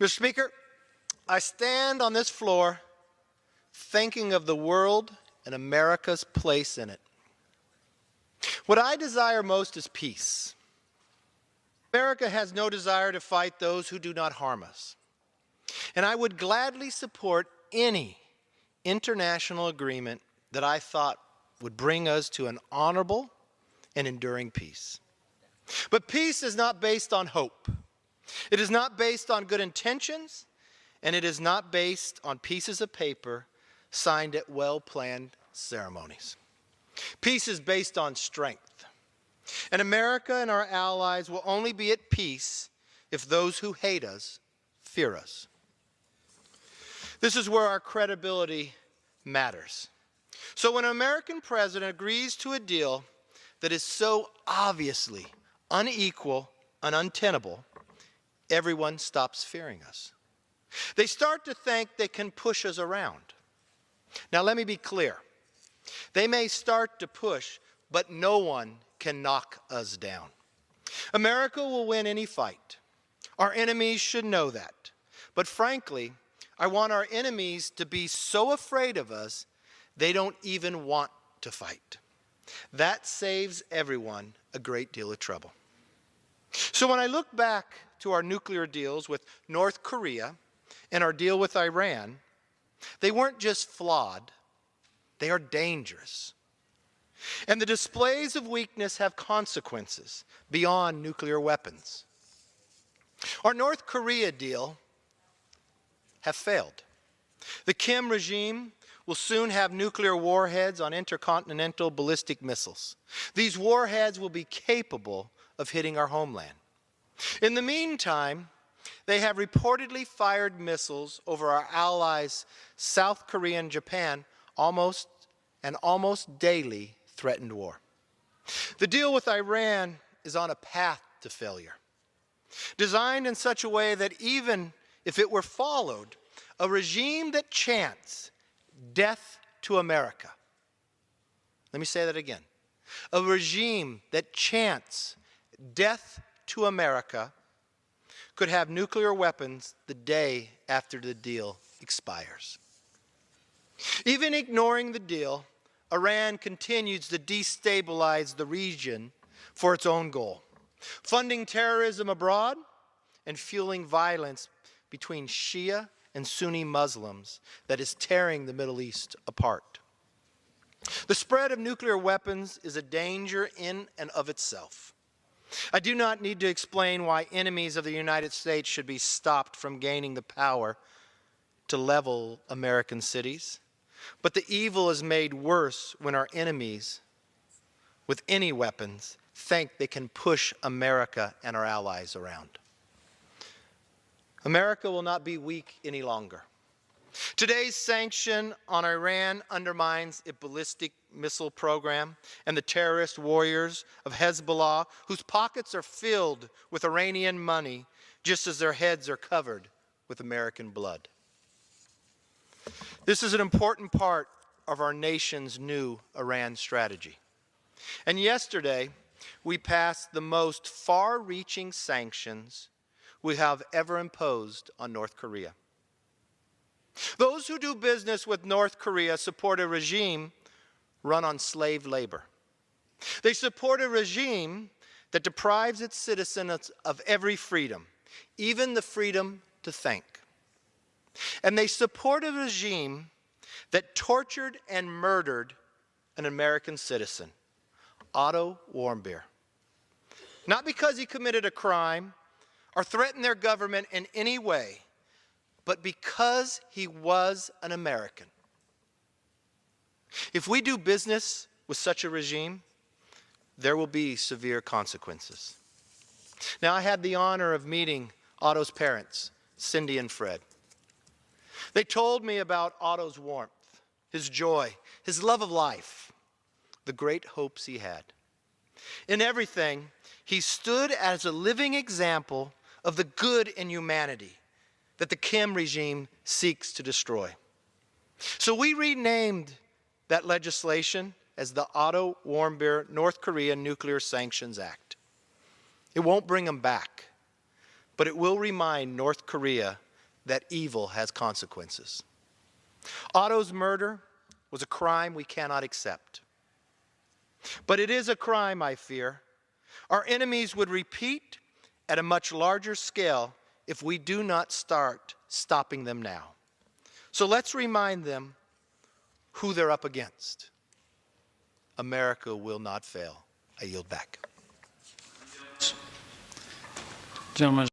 Mr. Speaker, I stand on this floor thinking of the world and America's place in it. What I desire most is peace. America has no desire to fight those who do not harm us. And I would gladly support any international agreement that I thought would bring us to an honorable and enduring peace. But peace is not based on hope. It is not based on good intentions, and it is not based on pieces of paper signed at well-planned ceremonies. Peace is based on strength. And America and our allies will only be at peace if those who hate us fear us. This is where our credibility matters. So when an American president agrees to a deal that is so obviously unequal and untenable, everyone stops fearing us. They start to think they can push us around. Now let me be clear. They may start to push, but no one can knock us down. America will win any fight. Our enemies should know that. But frankly, I want our enemies to be so afraid of us, they don't even want to fight. That saves everyone a great deal of trouble. So when I look back to our nuclear deals with North Korea and our deal with Iran, they weren't just flawed, they are dangerous. And the displays of weakness have consequences beyond nuclear weapons. Our North Korea deal have failed. The Kim regime will soon have nuclear warheads on intercontinental ballistic missiles. These warheads will be capable of hitting our homeland. In the meantime, they have reportedly fired missiles over our allies, South Korea and Japan, almost daily threatened war. The deal with Iran is on a path to failure, designed in such a way that even if it were followed, a regime that chants death to America. Let me say that again. A regime that chants death to America could have nuclear weapons the day after the deal expires. Even ignoring the deal, Iran continues to destabilize the region for its own goal, funding terrorism abroad and fueling violence between Shia and Sunni Muslims that is tearing the Middle East apart. The spread of nuclear weapons is a danger in and of itself. I do not need to explain why enemies of the United States should be stopped from gaining the power to level American cities. But the evil is made worse when our enemies, with any weapons, think they can push America and our allies around. America will not be weak any longer. Today's sanction on Iran undermines its ballistic missile program and the terrorist warriors of Hezbollah, whose pockets are filled with Iranian money, just as their heads are covered with American blood. This is an important part of our nation's new Iran strategy. And yesterday, we passed the most far-reaching sanctions we have ever imposed on North Korea. Those who do business with North Korea support a regime run on slave labor. They support a regime that deprives its citizens of every freedom, even the freedom to think. And they support a regime that tortured and murdered an American citizen, Otto Warmbier. Not because he committed a crime or threatened their government in any way, but because he was an American. If we do business with such a regime, there will be severe consequences. Now, I had the honor of meeting Otto's parents, Cindy and Fred. They told me about Otto's warmth, his joy, his love of life, the great hopes he had. In everything, he stood as a living example of the good in humanity that the Kim regime seeks to destroy. So we renamed that legislation as the Otto Warmbier North Korea Nuclear Sanctions Act. It won't bring them back, but it will remind North Korea that evil has consequences. Otto's murder was a crime we cannot accept. But it is a crime, I fear, our enemies would repeat at a much larger scale if we do not start stopping them now. So let's remind them who they're up against. America will not fail. I yield back. Gentlemen.